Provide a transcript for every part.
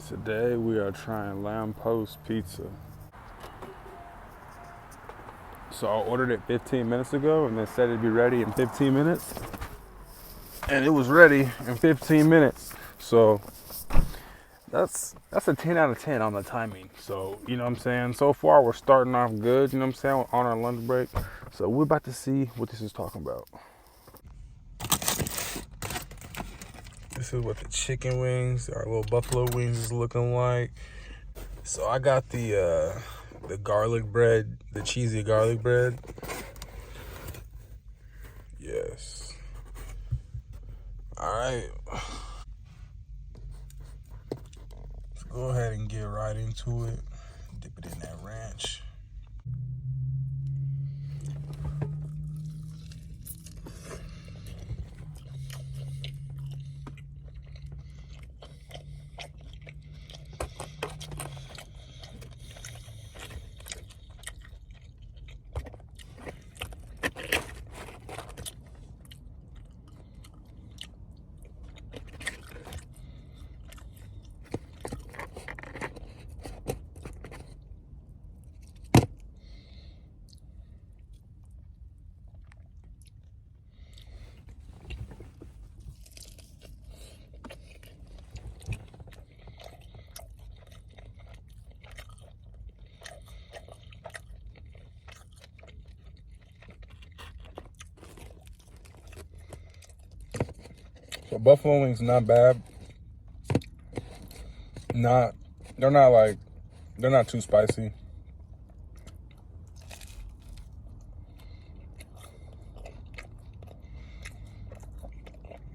Today we are trying Lamppost pizza. So I ordered it 15 minutes ago and they said it'd be ready in 15 minutes. And it was ready in 15 minutes. So that's a 10 out of 10 on the timing. So, you know what I'm saying? So far we're starting off good, you know what I'm saying, on our lunch break. So we're about to see what this is talking about. This is what the chicken wings, our little buffalo wings is looking like. So I got the garlic bread, the cheesy garlic bread. Yes. All right. Let's go ahead and get right into it. Dip it in that ranch. So buffalo wings not bad. They're not too spicy.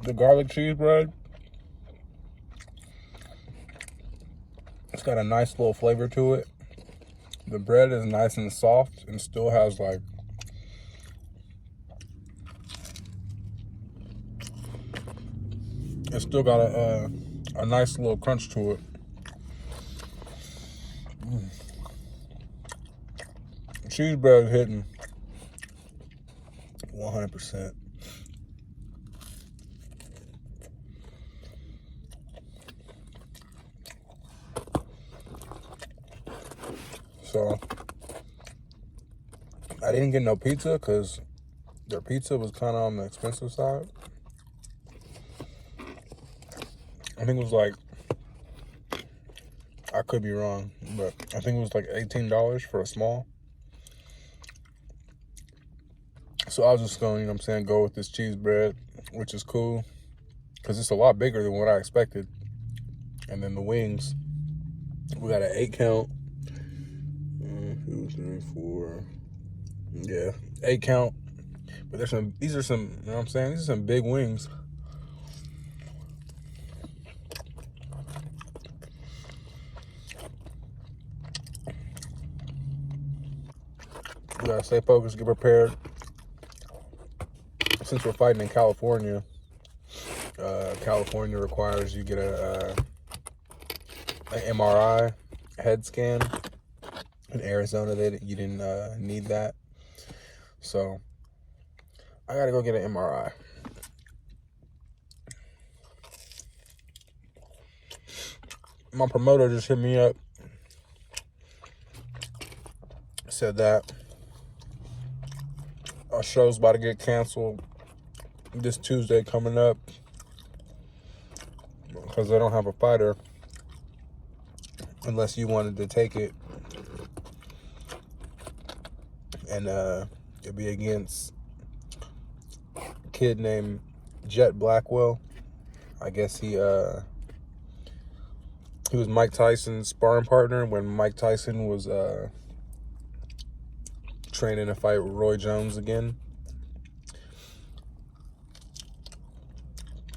The garlic cheese bread, it's got a nice little flavor to it. The bread is nice and soft and still has it's still got a nice little crunch to it. Cheese bread is hitting 100%. So I didn't get no pizza because their pizza was kind of on the expensive side. I think it was like, I could be wrong, but I think it was like $18 for a small. So I was just going, you know what I'm saying, go with this cheese bread, which is cool because it's a lot bigger than what I expected. And then the wings, we got an 8 count. 1, 2, 3, 4. Yeah, 8 count. But these are some, you know what I'm saying? These are some big wings. We gotta stay focused, get prepared. Since we're fighting in California, California requires you get an MRI head scan. In Arizona, you didn't need that. So I gotta go get an MRI. My promoter just hit me up, said that our show's about to get canceled this Tuesday coming up because they don't have a fighter unless you wanted to take it. And it'd be against a kid named Jet Blackwell. I guess he was Mike Tyson's sparring partner when Mike Tyson was training to fight Roy Jones again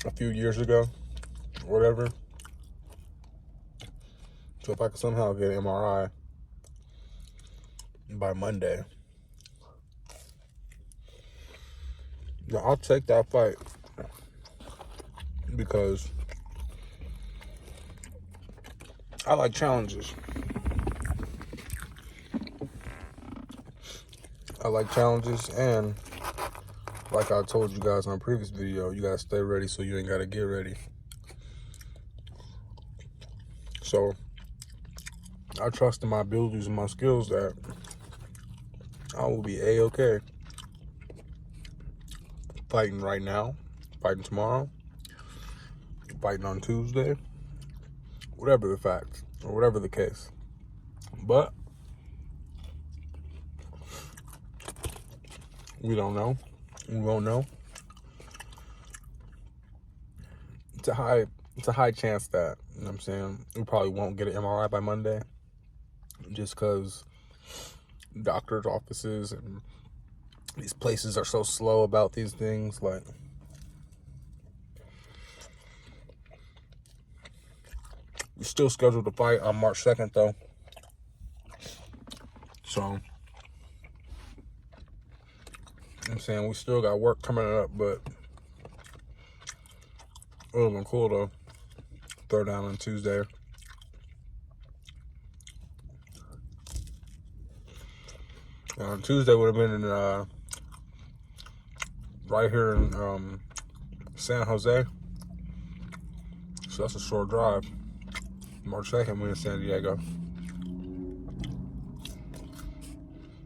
a few years ago, or whatever. So if I could somehow get an MRI by Monday, I'll take that fight because I like challenges. And like I told you guys on a previous video, you gotta stay ready so you ain't gotta get ready. So I trust in my abilities and my skills that I will be A-okay. Fighting right now, fighting tomorrow, fighting on Tuesday, whatever the fact or whatever the case. But we don't know. We won't know. It's a high chance that, you know what I'm saying, we probably won't get an MRI by Monday, just because doctors' offices and these places are so slow about these things. Like, we still scheduled to fight on March 2nd though. So, you know what I'm saying, we still got work coming up, but it would have been cool to throw down on Tuesday. Tuesday would have been in, right here in San Jose. So that's a short drive. March 2nd, we're in San Diego.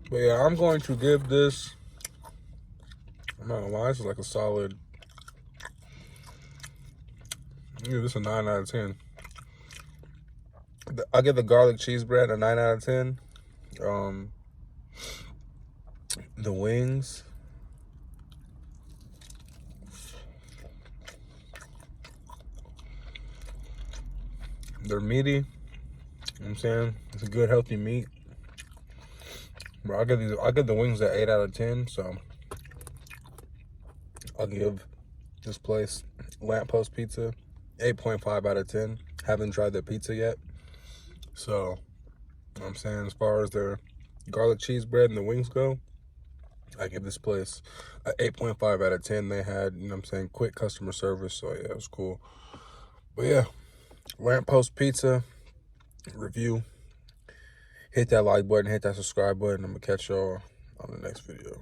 But yeah, I'm going to give this, I'm not gonna lie, this is like a solid, give this a 9 out of 10. I'll give the garlic cheese bread a 9 out of 10. The wings, they're meaty. You know what I'm saying? It's a good, healthy meat. But I'll give the wings an 8 out of 10. So I'll give this place, Lamppost Pizza, 8.5 out of 10. Haven't tried their pizza yet. So, you know what I'm saying, as far as their garlic cheese bread and the wings go, I give this place an 8.5 out of 10. They had, you know what I'm saying, quick customer service. So yeah, it was cool. But yeah, Lamppost Pizza review. Hit that like button, hit that subscribe button. I'm gonna catch y'all on the next video.